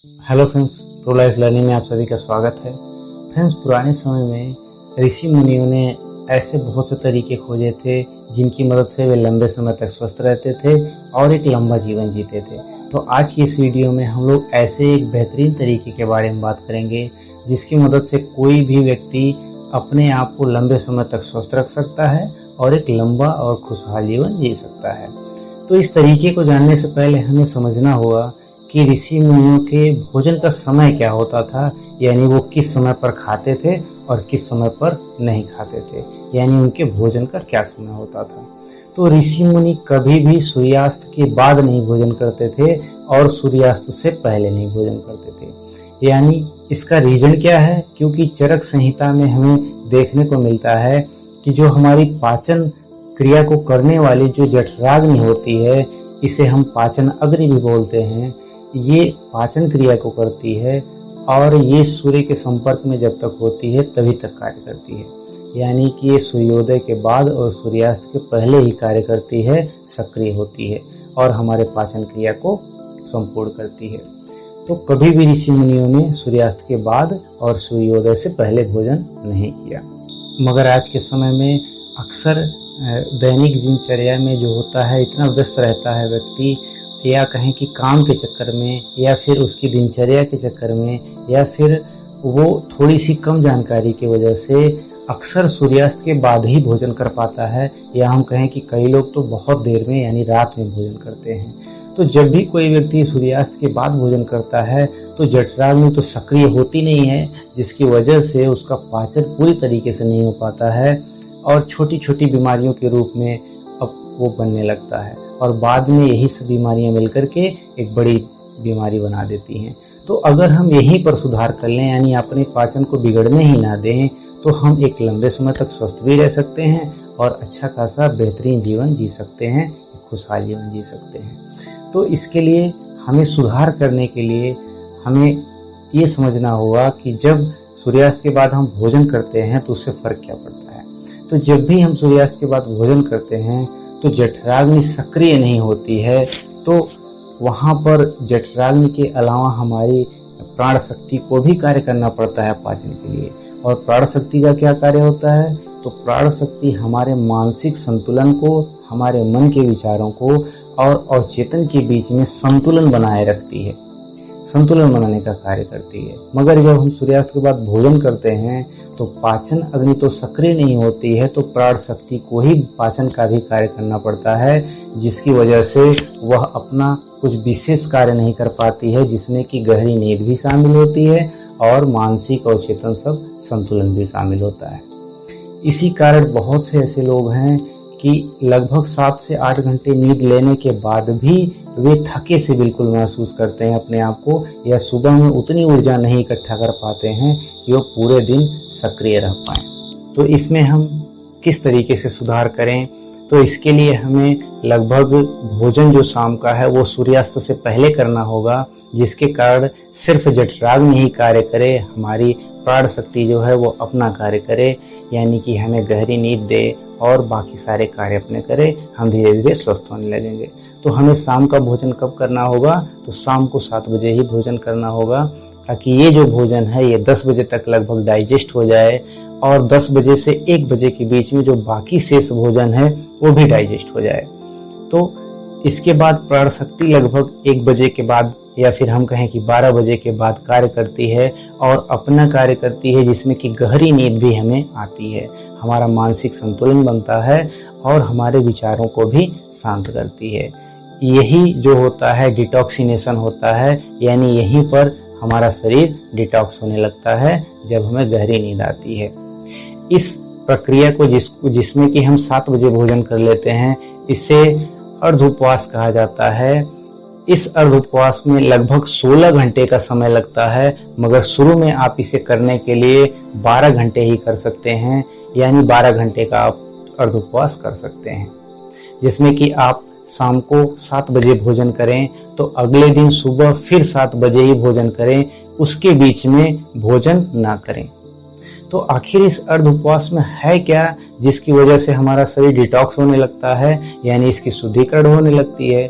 Hello friends, pro life learning में आप सभी का स्वागत है। फ्रेंड्स, पुराने समय में ऋषि मुनियों ने ऐसे बहुत से तरीके खोजे थे जिनकी मदद से वे लंबे समय तक स्वस्थ रहते थे और एक लंबा जीवन जीते थे। तो आज की इस वीडियो में हम लोग ऐसे एक बेहतरीन तरीके के बारे में बात करेंगे जिसकी मदद से कोई भी व्यक्ति अपने आप को लंबे समय तक स्वस्थ रख सकता है और एक लंबा और खुशहाल जीवन जी सकता है। तो इस तरीके को जानने से पहले हमें समझना होगा कि ऋषि मुनियों के भोजन का समय क्या होता था, यानी वो किस समय पर खाते थे और किस समय पर नहीं खाते थे, यानी उनके भोजन का क्या समय होता था। तो ऋषि मुनि कभी भी सूर्यास्त के बाद नहीं भोजन करते थे और सूर्यास्त से पहले नहीं भोजन करते थे। यानी इसका रीजन क्या है? क्योंकि चरक संहिता में हमें देखने को मिलता है कि जो हमारी पाचन क्रिया को करने वाली जो जठराग्नि होती है, इसे हम पाचन अग्नि भी बोलते हैं, ये पाचन क्रिया को करती है और ये सूर्य के संपर्क में जब तक होती है तभी तक कार्य करती है। यानी कि ये सूर्योदय के बाद और सूर्यास्त के पहले ही कार्य करती है, सक्रिय होती है और हमारे पाचन क्रिया को संपूर्ण करती है। तो कभी भी ऋषि मुनियों ने सूर्यास्त के बाद और सूर्योदय से पहले भोजन नहीं किया। मगर आज के समय में अक्सर दैनिक दिनचर्या में जो होता है, इतना व्यस्त रहता है व्यक्ति, या कहें कि काम के चक्कर में या फिर उसकी दिनचर्या के चक्कर में या फिर वो थोड़ी सी कम जानकारी की वजह से अक्सर सूर्यास्त के बाद ही भोजन कर पाता है, या हम कहें कि कई लोग तो बहुत देर में यानी रात में भोजन करते हैं। तो जब भी कोई व्यक्ति सूर्यास्त के बाद भोजन करता है तो जठराग्नि तो सक्रिय होती नहीं है, जिसकी वजह से उसका पाचन पूरी तरीके से नहीं हो पाता है और छोटी छोटी बीमारियों के रूप में अब वो बनने लगता है और बाद में यही सब बीमारियां मिलकर के एक बड़ी बीमारी बना देती हैं। तो अगर हम यहीं पर सुधार कर लें, यानी अपने पाचन को बिगड़ने ही ना दें, तो हम एक लंबे समय तक स्वस्थ भी रह सकते हैं और अच्छा खासा बेहतरीन जीवन जी सकते हैं, खुशहाल जीवन जी सकते हैं। तो इसके लिए हमें सुधार करने के लिए हमें ये समझना होगा कि जब सूर्यास्त के बाद हम भोजन करते हैं तो उससे फर्क क्या पड़ता है। तो जब भी हम सूर्यास्त के बाद भोजन करते हैं तो जठराग्नि सक्रिय नहीं होती है, तो वहाँ पर जठराग्नि के अलावा हमारी प्राण शक्ति को भी कार्य करना पड़ता है पाचन के लिए। और प्राण शक्ति का क्या कार्य होता है? तो प्राण शक्ति हमारे मानसिक संतुलन को, हमारे मन के विचारों को और अवचेतन के बीच में संतुलन बनाए रखती है, संतुलन बनाने का कार्य करती है। मगर जब हम सूर्यास्त के बाद भोजन करते हैं तो पाचन अग्नि तो सक्रिय नहीं होती है, तो प्राण शक्ति को ही पाचन का भी कार्य करना पड़ता है, जिसकी वजह से वह अपना कुछ विशेष कार्य नहीं कर पाती है, जिसमें कि गहरी नींद भी शामिल होती है और मानसिक और चेतन सब संतुलन भी शामिल होता है। इसी कारण बहुत से ऐसे लोग हैं कि लगभग 7 से 8 घंटे नींद लेने के बाद भी वे थके से बिल्कुल महसूस करते हैं अपने आप को, या सुबह में उतनी ऊर्जा नहीं इकट्ठा कर पाते हैं कि वो पूरे दिन सक्रिय रह पाएं। तो इसमें हम किस तरीके से सुधार करें? तो इसके लिए हमें लगभग भोजन जो शाम का है वो सूर्यास्त से पहले करना होगा, जिसके कारण सिर्फ जठराग्नि ही कार्य करे, हमारी प्राण शक्ति जो है वो अपना कार्य करे, यानी कि हमें गहरी नींद दे और बाकी सारे कार्य अपने करे, हम धीरे धीरे स्वस्थ होने लगेंगे। तो हमें शाम का भोजन कब करना होगा? तो शाम को 7 बजे ही भोजन करना होगा, ताकि ये जो भोजन है ये 10 बजे तक लगभग डाइजेस्ट हो जाए और 10 बजे से 1 बजे के बीच में जो बाकी शेष भोजन है वो भी डाइजेस्ट हो जाए। तो इसके बाद प्राण शक्ति लगभग 1 बजे के बाद या फिर हम कहें कि 12 बजे के बाद कार्य करती है और अपना कार्य करती है, जिसमें कि गहरी नींद भी हमें आती है, हमारा मानसिक संतुलन बनता है और हमारे विचारों को भी शांत करती है। यही जो होता है डिटॉक्सिनेशन होता है, यानी यहीं पर हमारा शरीर डिटॉक्स होने लगता है जब हमें गहरी नींद आती है। इस प्रक्रिया को जिसमें कि हम 7 बजे भोजन कर लेते हैं, इसे अर्ध उपवास कहा जाता है। इस अर्ध उपवास में लगभग 16 घंटे का समय लगता है, मगर शुरू में आप इसे करने के लिए 12 घंटे ही कर सकते हैं, यानी 12 घंटे का आप अर्ध उपवास कर सकते हैं, जिसमें कि आप शाम को 7 बजे भोजन करें तो अगले दिन सुबह फिर 7 बजे ही भोजन करें, उसके बीच में भोजन ना करें। तो आखिर इस अर्ध उपवास में है क्या जिसकी वजह से हमारा शरीर डिटॉक्स होने लगता है, यानी इसकी शुद्धिकरण होने लगती है?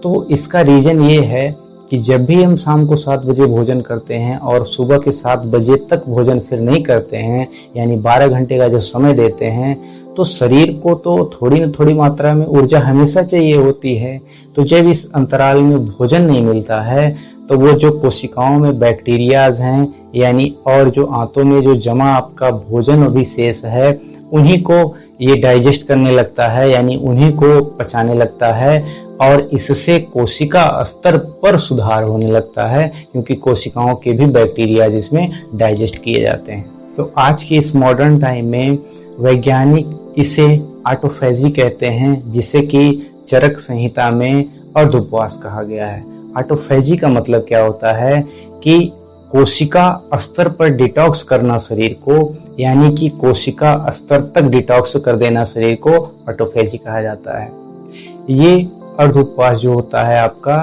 तो इसका रीजन ये है कि जब भी हम शाम को 7 बजे भोजन करते हैं और सुबह के 7 बजे तक भोजन फिर नहीं करते हैं, यानी 12 घंटे का जो समय देते हैं, तो शरीर को तो थोड़ी न थोड़ी मात्रा में ऊर्जा हमेशा चाहिए होती है। तो जब इस अंतराल में भोजन नहीं मिलता है तो वो जो कोशिकाओं में बैक्टीरियाज हैं, यानी और जो आंतों में जो जमा आपका भोजन अभिशेष है, उन्हीं को ये डाइजेस्ट करने लगता है, यानी उन्हीं को पचाने लगता है और इससे कोशिका स्तर पर सुधार होने लगता है, क्योंकि कोशिकाओं के भी बैक्टीरिया जिसमें डाइजेस्ट किए जाते हैं। तो आज के इस मॉडर्न टाइम में वैज्ञानिक इसे ऑटोफेजी कहते हैं, जिसे कि चरक संहिता में अर्धोपवास कहा गया है। ऑटोफेजी का मतलब क्या होता है कि कोशिका स्तर पर डिटॉक्स करना शरीर को, यानी कि कोशिका स्तर तक डिटॉक्स कर देना शरीर को ऑटोफेजी कहा जाता है। ये अर्धोपवास जो होता है आपका,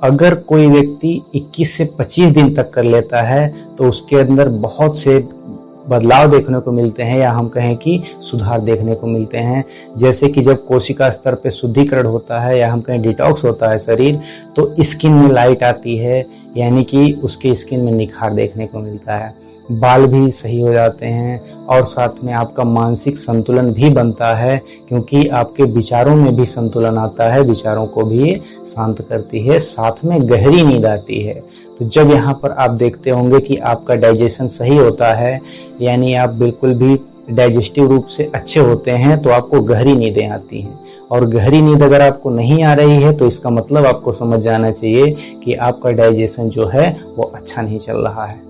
अगर कोई व्यक्ति 21 से 25 दिन तक कर लेता है तो उसके अंदर बहुत से बदलाव देखने को मिलते हैं, या हम कहें कि सुधार देखने को मिलते हैं। जैसे कि जब कोशिका स्तर पे शुद्धिकरण होता है, या हम कहें डिटॉक्स होता है शरीर, तो स्किन में लाइट आती है, यानी कि उसके स्किन में निखार देखने को मिलता है। बाल भी सही हो जाते हैं और साथ में आपका मानसिक संतुलन भी बनता है, क्योंकि आपके विचारों में भी संतुलन आता है, विचारों को भी शांत करती है, साथ में गहरी नींद आती है। तो जब यहाँ पर आप देखते होंगे कि आपका डाइजेशन सही होता है, यानी आप बिल्कुल भी डाइजेस्टिव रूप से अच्छे होते हैं, तो आपको गहरी नींदें आती हैं। और गहरी नींद अगर आपको नहीं आ रही है तो इसका मतलब आपको समझ जाना चाहिए कि आपका डाइजेशन जो है वो अच्छा नहीं चल रहा है।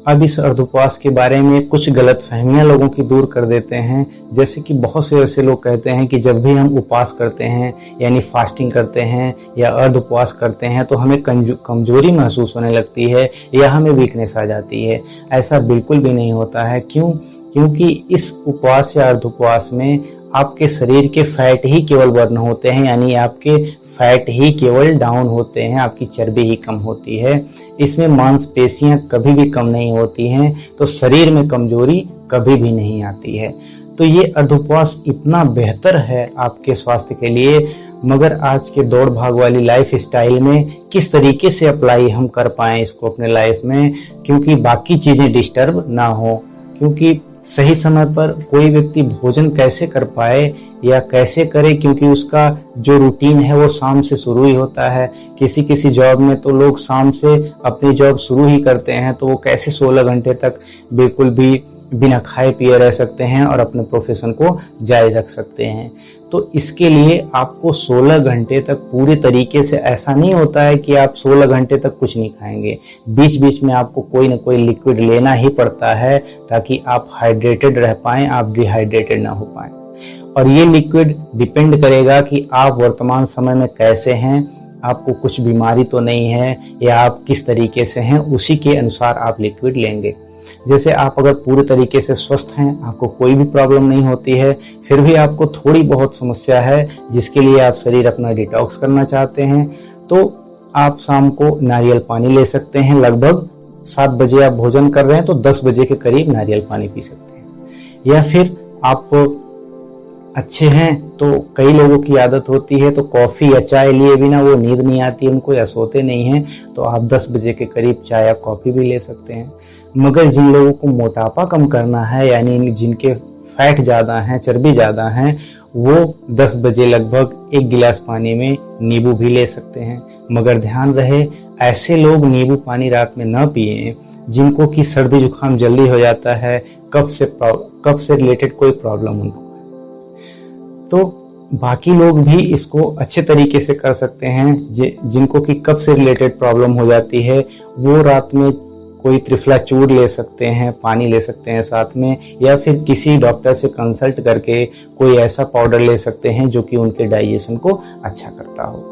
अब इस अर्धोपवास के बारे में कुछ गलतफहमियां लोगों की दूर कर देते हैं। जैसे कि बहुत से ऐसे लोग कहते हैं कि जब भी हम उपवास करते हैं, यानी फास्टिंग करते हैं या अर्धोपवास करते हैं, तो हमें कमजोरी महसूस होने लगती है या हमें वीकनेस आ जाती है। ऐसा बिल्कुल भी नहीं होता है। क्यों? क्योंकि इस उपवास या अर्धोपवास में आपके शरीर के फैट ही केवल बर्न होते हैं, यानी आपके फैट ही केवल डाउन होते हैं, आपकी चर्बी ही कम होती है। इसमें मांसपेशियां कभी भी कम नहीं होती हैं, तो शरीर में कमजोरी कभी भी नहीं आती है। तो ये अर्धोपवास इतना बेहतर है आपके स्वास्थ्य के लिए, मगर आज के दौड़ भाग वाली लाइफ स्टाइल में किस तरीके से अप्लाई हम कर पाएं इसको अपने लाइफ में, क्योंकि बाकी चीजें डिस्टर्ब ना हो। क्योंकि सही समय पर कोई व्यक्ति भोजन कैसे कर पाए या कैसे करे, क्योंकि उसका जो रूटीन है वो शाम से शुरू ही होता है। किसी जॉब में तो लोग शाम से अपनी जॉब शुरू ही करते हैं, तो वो कैसे 16 घंटे तक बिल्कुल भी बिना खाए पिए रह सकते हैं और अपने प्रोफेशन को जारी रख सकते हैं। तो इसके लिए आपको 16 घंटे तक पूरे तरीके से, ऐसा नहीं होता है कि आप 16 घंटे तक कुछ नहीं खाएंगे, बीच बीच में आपको कोई ना कोई लिक्विड लेना ही पड़ता है, ताकि आप हाइड्रेटेड रह पाएं, आप डिहाइड्रेटेड ना हो पाएं। और ये लिक्विड डिपेंड करेगा कि आप वर्तमान समय में कैसे हैं, आपको कुछ बीमारी तो नहीं है, या आप किस तरीके से हैं, उसी के अनुसार आप लिक्विड लेंगे। जैसे आप अगर पूरे तरीके से स्वस्थ हैं, आपको कोई भी प्रॉब्लम नहीं होती है, फिर भी आपको थोड़ी बहुत समस्या है जिसके लिए आप शरीर अपना डिटॉक्स करना चाहते हैं, तो आप शाम को नारियल पानी ले सकते हैं। लगभग 7 बजे आप भोजन कर रहे हैं तो 10 बजे के करीब नारियल पानी पी सकते हैं। या फिर आप अच्छे हैं तो कई लोगों की आदत होती है तो कॉफी या चाय लिए बिना वो नींद नहीं आती उनको, या सोते नहीं हैं, तो आप 10 बजे के करीब चाय या कॉफी भी ले सकते हैं। मगर जिन लोगों को मोटापा कम करना है, यानी जिनके फैट ज़्यादा हैं, चर्बी ज़्यादा हैं, वो 10 बजे लगभग 1 गिलास पानी में नींबू भी ले सकते हैं। मगर ध्यान रहे, ऐसे लोग नींबू पानी रात में न पिएं जिनको कि सर्दी जुकाम जल्दी हो जाता है, कफ से रिलेटेड कोई प्रॉब्लम उनको। तो बाकी लोग भी इसको अच्छे तरीके से कर सकते हैं। जिनको कि कफ से रिलेटेड प्रॉब्लम हो जाती है, वो रात में कोई त्रिफला चूर्ण ले सकते हैं, पानी ले सकते हैं साथ में, या फिर किसी डॉक्टर से कंसल्ट करके कोई ऐसा पाउडर ले सकते हैं जो कि उनके डाइजेशन को अच्छा करता हो।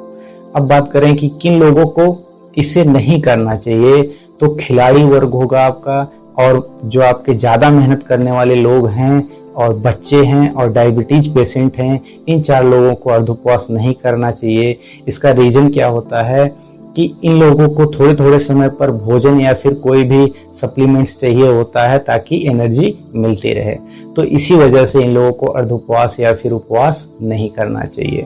अब बात करें कि किन लोगों को इसे नहीं करना चाहिए, तो खिलाड़ी वर्ग होगा आपका, और जो आपके ज़्यादा मेहनत करने वाले लोग हैं, और बच्चे हैं, और डायबिटीज पेशेंट हैं, इन 4 लोगों को अर्धोपवास नहीं करना चाहिए। इसका रीज़न क्या होता है कि इन लोगों को थोड़े थोड़े समय पर भोजन या फिर कोई भी सप्लीमेंट्स चाहिए होता है ताकि एनर्जी मिलती रहे। तो इसी वजह से इन लोगों को अर्धोपवास या फिर उपवास नहीं करना चाहिए।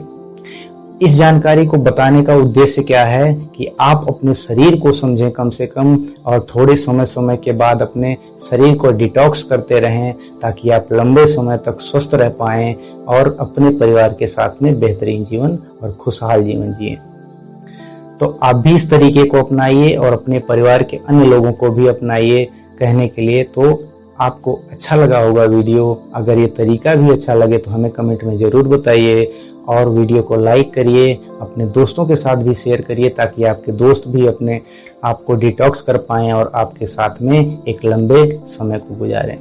इस जानकारी को बताने का उद्देश्य क्या है कि आप अपने शरीर को समझें कम से कम, और थोड़े समय के बाद अपने शरीर को डिटॉक्स करते रहें, ताकि आप लंबे समय तक स्वस्थ रह पाएं और अपने परिवार के साथ में बेहतरीन जीवन और खुशहाल जीवन जिएं। तो आप भी इस तरीके को अपनाइए और अपने परिवार के अन्य लोगों को भी अपनाइए। कहने के लिए तो आपको अच्छा लगा होगा वीडियो। अगर ये तरीका भी अच्छा लगे तो हमें कमेंट में ज़रूर बताइए, और वीडियो को लाइक करिए, अपने दोस्तों के साथ भी शेयर करिए, ताकि आपके दोस्त भी अपने आप को डिटॉक्स कर पाएँ और आपके साथ में एक लंबे समय को गुजारें।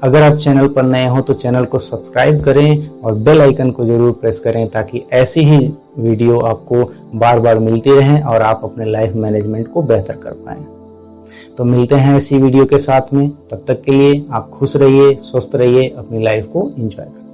अगर आप चैनल पर नए हो तो चैनल को सब्सक्राइब करें और बेल आइकन को जरूर प्रेस करें, ताकि ऐसी ही वीडियो आपको बार बार मिलती रहें और आप अपने लाइफ मैनेजमेंट को बेहतर कर पाएं। तो मिलते हैं ऐसी वीडियो के साथ में। तब तक के लिए आप खुश रहिए, स्वस्थ रहिए, अपनी लाइफ को एंजॉय करें।